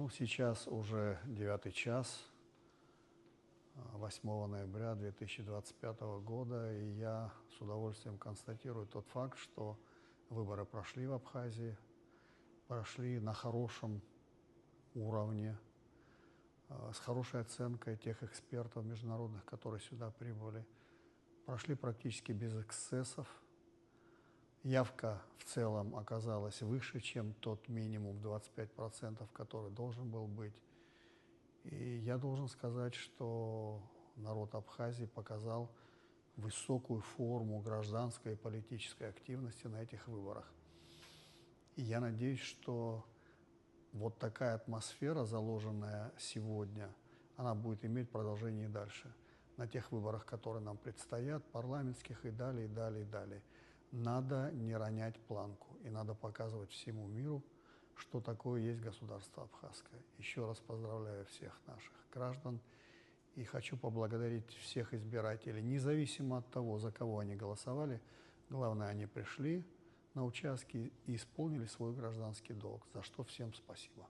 Ну, сейчас уже 9 час, 8 ноября 2025 года, и я с удовольствием констатирую тот факт, что выборы прошли в Абхазии, прошли на хорошем уровне, с хорошей оценкой тех экспертов международных, которые сюда прибыли, прошли практически без эксцессов. Явка в целом оказалась выше, чем тот минимум 25%, который должен был быть. И я должен сказать, что народ Абхазии показал высокую форму гражданской и политической активности на этих выборах. И я надеюсь, что вот такая атмосфера, заложенная сегодня, она будет иметь продолжение и дальше. На тех выборах, которые нам предстоят, парламентских и далее, и далее, и далее. Надо не ронять планку, и надо показывать всему миру, что такое есть государство абхазское. Еще раз поздравляю всех наших граждан и хочу поблагодарить всех избирателей, независимо от того, за кого они голосовали. Главное, они пришли на участки и исполнили свой гражданский долг, за что всем спасибо.